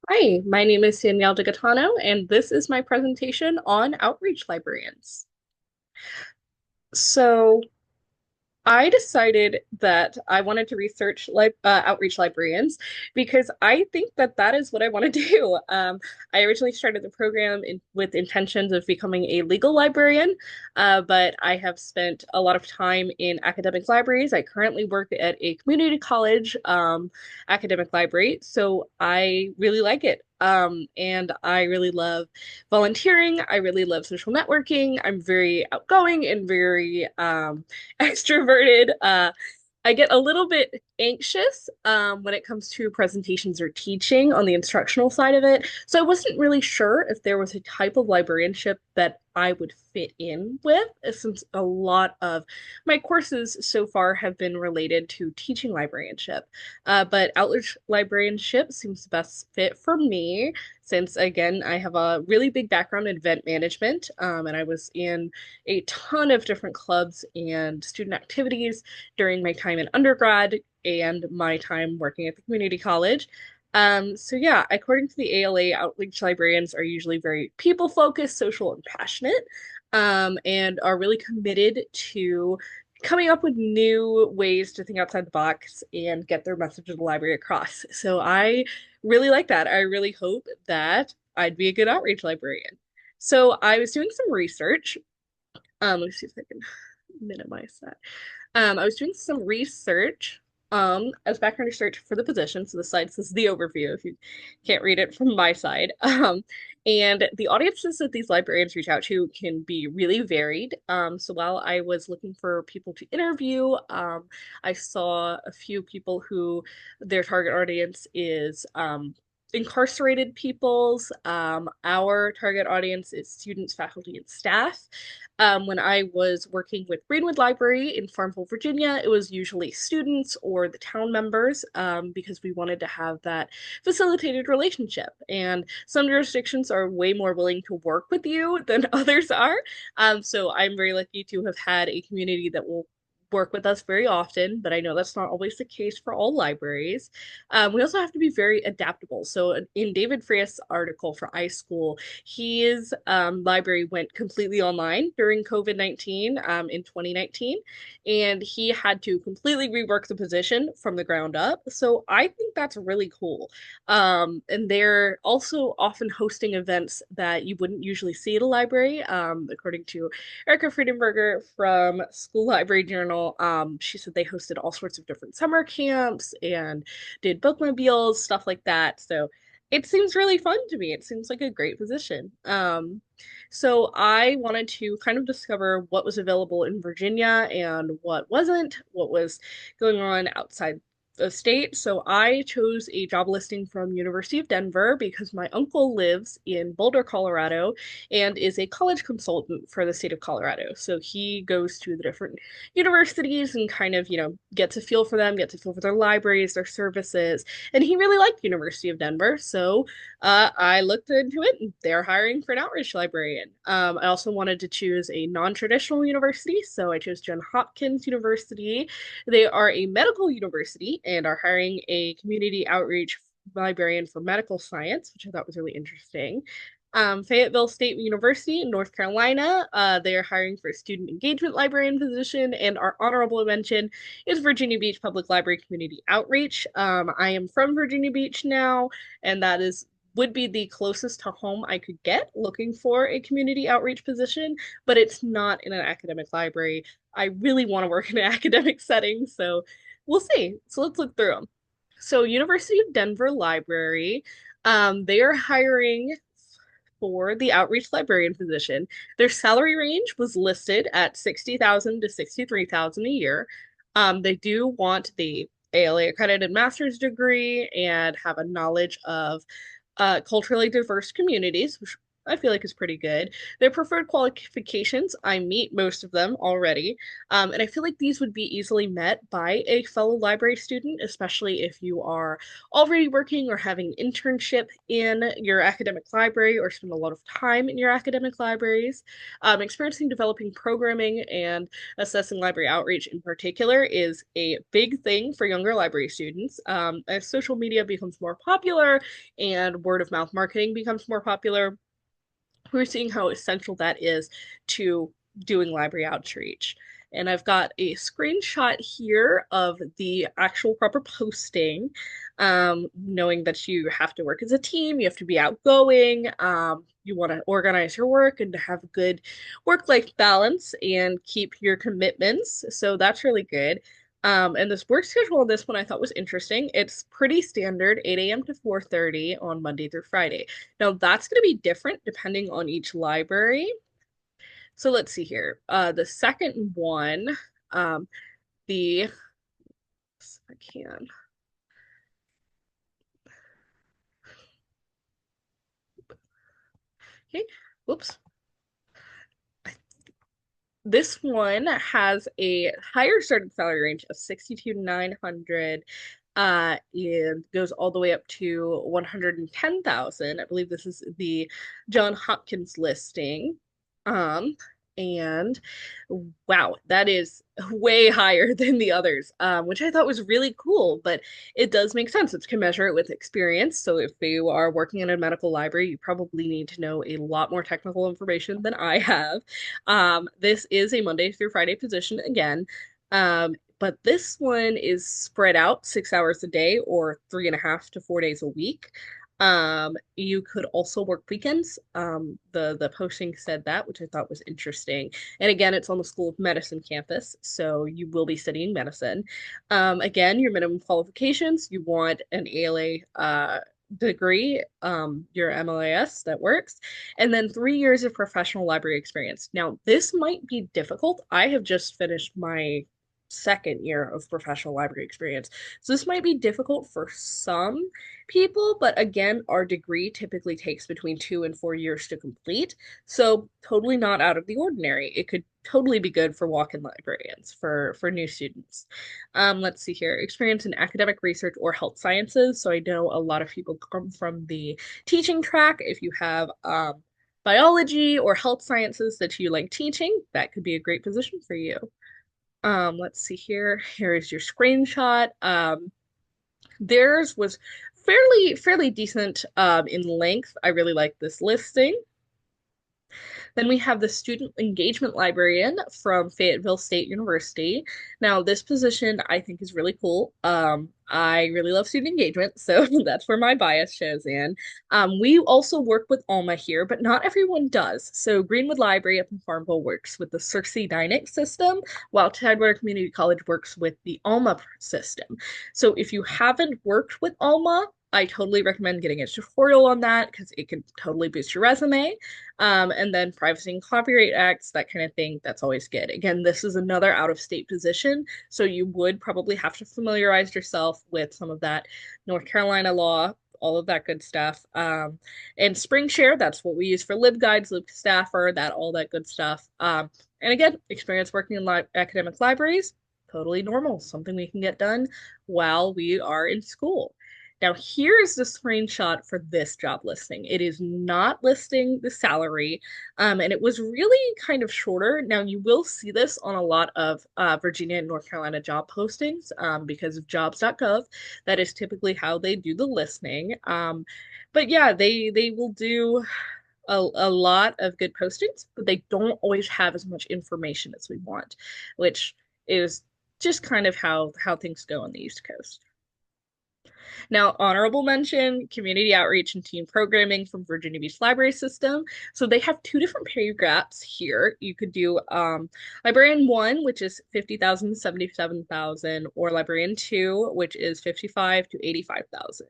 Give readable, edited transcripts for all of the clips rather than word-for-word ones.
Hi, my name is Danielle DeGatano, and this is my presentation on outreach librarians. So, I decided that I wanted to research outreach librarians because I think that that is what I want to do. I originally started the program with intentions of becoming a legal librarian, but I have spent a lot of time in academic libraries. I currently work at a community college academic library, so I really like it. And I really love volunteering. I really love social networking. I'm very outgoing and very extroverted. I get a little bit anxious when it comes to presentations or teaching on the instructional side of it. So I wasn't really sure if there was a type of librarianship that I would fit in with, since a lot of my courses so far have been related to teaching librarianship. But outreach librarianship seems the best fit for me, since again, I have a really big background in event management, and I was in a ton of different clubs and student activities during my time in undergrad and my time working at the community college. So yeah, according to the ALA, outreach librarians are usually very people focused, social, and passionate, and are really committed to coming up with new ways to think outside the box and get their message of the library across. So I really like that. I really hope that I'd be a good outreach librarian. So I was doing some research. Let me see if I can minimize that. I was doing some research as background research for the position. So the slide says the overview if you can't read it from my side. And the audiences that these librarians reach out to can be really varied. So while I was looking for people to interview, I saw a few people who their target audience is incarcerated peoples. Our target audience is students, faculty, and staff. When I was working with Greenwood Library in Farmville, Virginia, it was usually students or the town members, because we wanted to have that facilitated relationship. And some jurisdictions are way more willing to work with you than others are. So I'm very lucky to have had a community that will work with us very often, but I know that's not always the case for all libraries. We also have to be very adaptable. So in David Frias' article for iSchool, his library went completely online during COVID-19 in 2019, and he had to completely rework the position from the ground up. So I think that's really cool. And they're also often hosting events that you wouldn't usually see at a library. According to Erica Friedenberger from School Library Journal, she said they hosted all sorts of different summer camps and did bookmobiles, stuff like that. So it seems really fun to me. It seems like a great position. So I wanted to kind of discover what was available in Virginia and what wasn't, what was going on outside the state. So I chose a job listing from University of Denver because my uncle lives in Boulder, Colorado, and is a college consultant for the state of Colorado. So he goes to the different universities and kind of, gets a feel for them, gets a feel for their libraries, their services. And he really liked University of Denver. So I looked into it and they're hiring for an outreach librarian. I also wanted to choose a non-traditional university. So I chose Johns Hopkins University. They are a medical university and are hiring a community outreach librarian for medical science, which I thought was really interesting. Fayetteville State University in North Carolina, they are hiring for a student engagement librarian position, and our honorable mention is Virginia Beach Public Library Community Outreach. I am from Virginia Beach now, and that is would be the closest to home I could get looking for a community outreach position, but it's not in an academic library. I really want to work in an academic setting, so we'll see. So let's look through them. So University of Denver Library, they are hiring for the outreach librarian position. Their salary range was listed at 60,000 to 63,000 a year. They do want the ALA accredited master's degree and have a knowledge of culturally diverse communities, which I feel like is pretty good. Their preferred qualifications, I meet most of them already. And I feel like these would be easily met by a fellow library student, especially if you are already working or having an internship in your academic library or spend a lot of time in your academic libraries. Experiencing developing programming and assessing library outreach in particular is a big thing for younger library students. As social media becomes more popular and word of mouth marketing becomes more popular, we're seeing how essential that is to doing library outreach. And I've got a screenshot here of the actual proper posting, knowing that you have to work as a team, you have to be outgoing, you want to organize your work and to have a good work-life balance and keep your commitments. So that's really good. And this work schedule on this one I thought was interesting. It's pretty standard, 8 a.m. to 4:30 on Monday through Friday. Now that's going to be different depending on each library. So let's see here. The second one, um, the if I can. Okay. Whoops. This one has a higher starting salary range of 62,900 and goes all the way up to 110,000. I believe this is the John Hopkins listing. Um, and wow, that is way higher than the others, which I thought was really cool, but it does make sense. It's commensurate with experience. So if you are working in a medical library, you probably need to know a lot more technical information than I have. This is a Monday through Friday position again. But this one is spread out 6 hours a day or 3.5 to 4 days a week. You could also work weekends. The posting said that, which I thought was interesting. And again, it's on the School of Medicine campus, so you will be studying medicine. Again, your minimum qualifications, you want an ALA degree, your MLAS, that works, and then 3 years of professional library experience. Now, this might be difficult. I have just finished my second year of professional library experience. So this might be difficult for some people, but again, our degree typically takes between 2 and 4 years to complete. So totally not out of the ordinary. It could totally be good for walk-in librarians for new students. Let's see here. Experience in academic research or health sciences. So I know a lot of people come from the teaching track. If you have biology or health sciences that you like teaching, that could be a great position for you. Let's see here. Here is your screenshot. Theirs was fairly decent in length. I really like this listing. Then we have the student engagement librarian from Fayetteville State University. Now, this position I think is really cool. I really love student engagement, so that's where my bias shows in. We also work with Alma here, but not everyone does. So Greenwood Library up in Farmville works with the Circe Dynamic system, while Tidewater Community College works with the Alma system. So if you haven't worked with Alma, I totally recommend getting a tutorial on that because it can totally boost your resume. And then Privacy and Copyright Acts, that kind of thing, that's always good. Again, this is another out-of-state position, so you would probably have to familiarize yourself with some of that North Carolina law, all of that good stuff. And SpringShare, that's what we use for LibGuides, LibStaffer, that all that good stuff. And again, experience working in academic libraries, totally normal, something we can get done while we are in school. Now, here's the screenshot for this job listing. It is not listing the salary, and it was really kind of shorter. Now, you will see this on a lot of Virginia and North Carolina job postings because of jobs.gov. That is typically how they do the listing. But yeah, they will do a lot of good postings, but they don't always have as much information as we want, which is just kind of how things go on the East Coast. Now, honorable mention, community outreach and team programming from Virginia Beach Library System. So they have two different pay gaps here. You could do Librarian 1, which is 50,000 to 77,000, or Librarian 2, which is 55 to 85,000.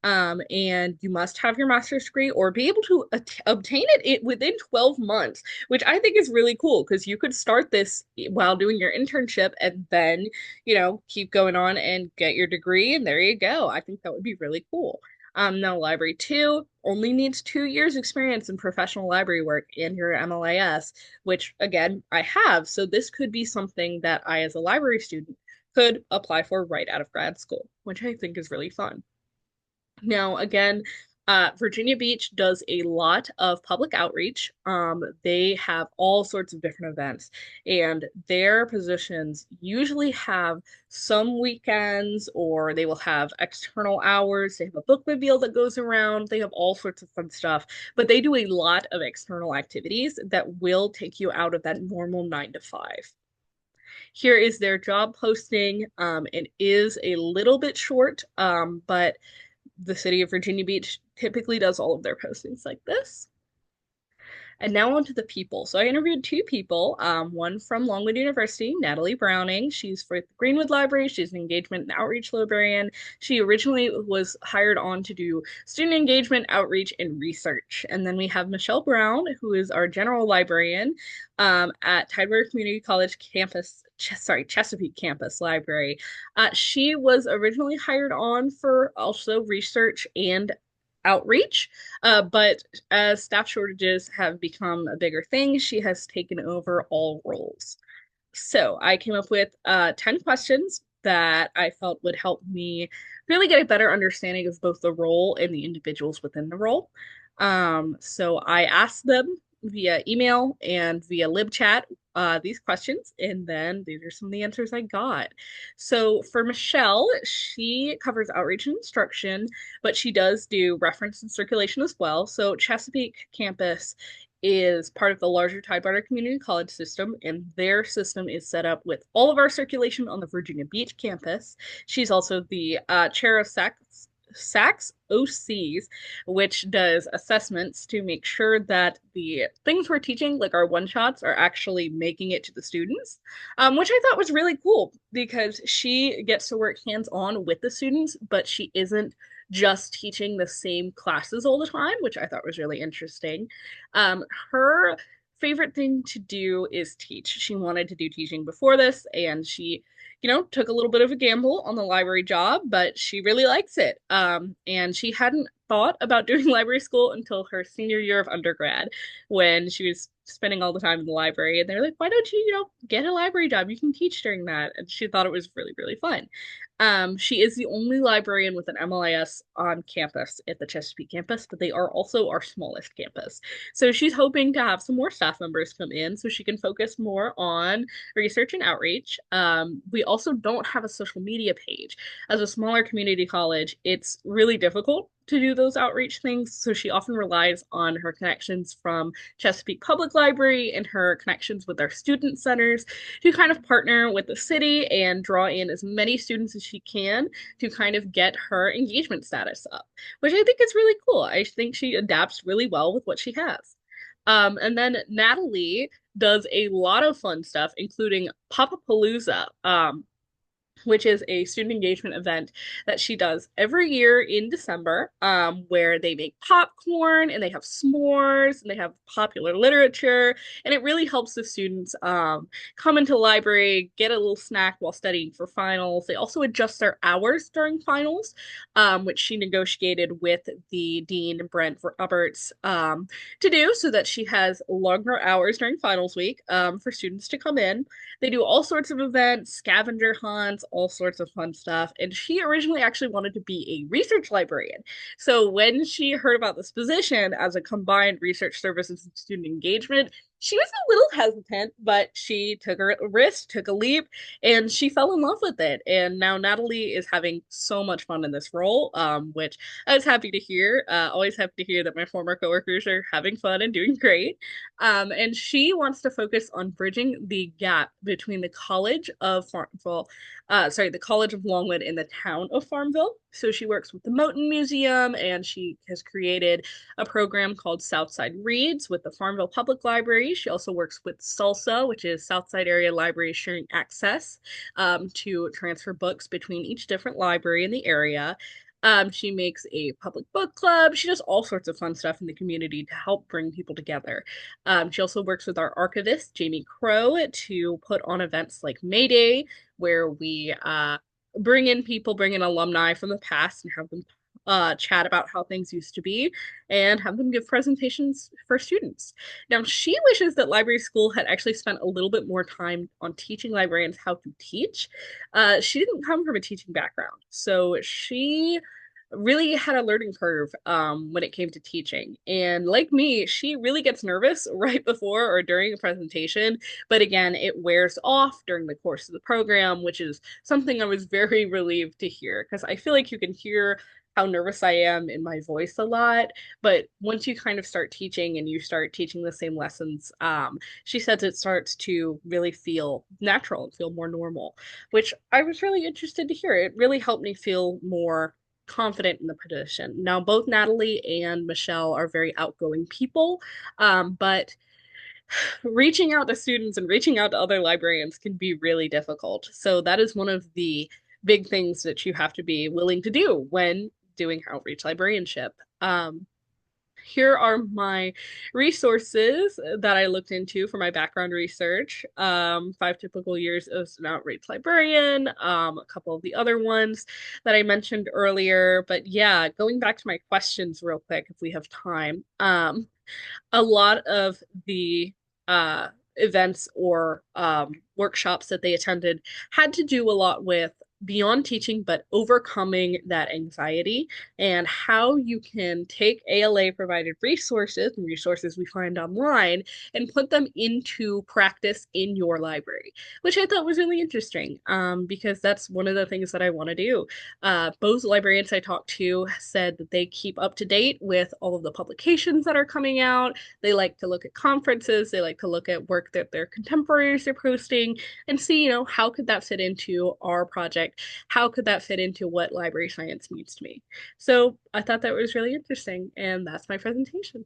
And you must have your master's degree or be able to obtain it within 12 months, which I think is really cool because you could start this while doing your internship and then keep going on and get your degree, and there you go. I think that would be really cool. Now, Library 2 only needs 2 years experience in professional library work in your MLIS, which again, I have. So this could be something that I, as a library student, could apply for right out of grad school, which I think is really fun. Now, again, Virginia Beach does a lot of public outreach. They have all sorts of different events, and their positions usually have some weekends, or they will have external hours. They have a book reveal that goes around. They have all sorts of fun stuff, but they do a lot of external activities that will take you out of that normal 9 to 5. Here is their job posting. It is a little bit short, but the city of Virginia Beach typically does all of their postings like this. And now on to the people. So I interviewed two people, one from Longwood University, Natalie Browning. She's for the Greenwood Library. She's an engagement and outreach librarian. She originally was hired on to do student engagement, outreach, and research. And then we have Michelle Brown, who is our general librarian at Tidewater Community College campus, Chesapeake Campus Library. She was originally hired on for also research and outreach, but as staff shortages have become a bigger thing, she has taken over all roles. So I came up with 10 questions that I felt would help me really get a better understanding of both the role and the individuals within the role. So I asked them via email and via lib chat these questions, and then these are some of the answers I got. So for Michelle, she covers outreach and instruction, but she does do reference and circulation as well. So Chesapeake campus is part of the larger Tidewater Community College system, and their system is set up with all of our circulation on the Virginia Beach campus. She's also the chair of SACS OCs, which does assessments to make sure that the things we're teaching, like our one shots, are actually making it to the students, which I thought was really cool because she gets to work hands on with the students, but she isn't just teaching the same classes all the time, which I thought was really interesting. Her favorite thing to do is teach. She wanted to do teaching before this, and she took a little bit of a gamble on the library job, but she really likes it. And she hadn't thought about doing library school until her senior year of undergrad when she was spending all the time in the library. And they're like, why don't you, get a library job? You can teach during that. And she thought it was really, really fun. She is the only librarian with an MLIS on campus at the Chesapeake campus, but they are also our smallest campus. So she's hoping to have some more staff members come in so she can focus more on research and outreach. We also don't have a social media page. As a smaller community college, it's really difficult to do those outreach things. So she often relies on her connections from Chesapeake Public Library and her connections with our student centers to kind of partner with the city and draw in as many students as she can to kind of get her engagement status up, which I think is really cool. I think she adapts really well with what she has. And then Natalie does a lot of fun stuff, including Papapalooza, which is a student engagement event that she does every year in December, where they make popcorn and they have s'mores and they have popular literature. And it really helps the students come into the library, get a little snack while studying for finals. They also adjust their hours during finals, which she negotiated with the dean, Brent Roberts, to do so that she has longer hours during finals week for students to come in. They do all sorts of events, scavenger hunts, all sorts of fun stuff. And she originally actually wanted to be a research librarian. So when she heard about this position as a combined research services and student engagement, she was a little hesitant, but she took a risk, took a leap, and she fell in love with it. And now Natalie is having so much fun in this role, which I was happy to hear. Always happy to hear that my former coworkers are having fun and doing great. And she wants to focus on bridging the gap between the College of Farmville, the College of Longwood and the town of Farmville. So she works with the Moton Museum, and she has created a program called Southside Reads with the Farmville Public Library. She also works with SALSA, which is Southside Area Library Sharing Access, to transfer books between each different library in the area. She makes a public book club. She does all sorts of fun stuff in the community to help bring people together. She also works with our archivist, Jamie Crow, to put on events like May Day, where we bring in alumni from the past and have them chat about how things used to be and have them give presentations for students. Now, she wishes that library school had actually spent a little bit more time on teaching librarians how to teach. She didn't come from a teaching background, so she really had a learning curve when it came to teaching. And like me, she really gets nervous right before or during a presentation. But again, it wears off during the course of the program, which is something I was very relieved to hear because I feel like you can hear how nervous I am in my voice a lot. But once you kind of start teaching and you start teaching the same lessons, she says it starts to really feel natural and feel more normal, which I was really interested to hear. It really helped me feel more confident in the position. Now, both Natalie and Michelle are very outgoing people, but reaching out to students and reaching out to other librarians can be really difficult. So that is one of the big things that you have to be willing to do when doing outreach librarianship. Here are my resources that I looked into for my background research. 5 typical years as an outreach librarian, a couple of the other ones that I mentioned earlier. But yeah, going back to my questions real quick, if we have time. A lot of the events or workshops that they attended had to do a lot with beyond teaching, but overcoming that anxiety and how you can take ALA provided resources and resources we find online and put them into practice in your library, which I thought was really interesting because that's one of the things that I want to do. Both librarians I talked to said that they keep up to date with all of the publications that are coming out. They like to look at conferences, they like to look at work that their contemporaries are posting and see, how could that fit into our project? How could that fit into what library science means to me? So I thought that was really interesting, and that's my presentation.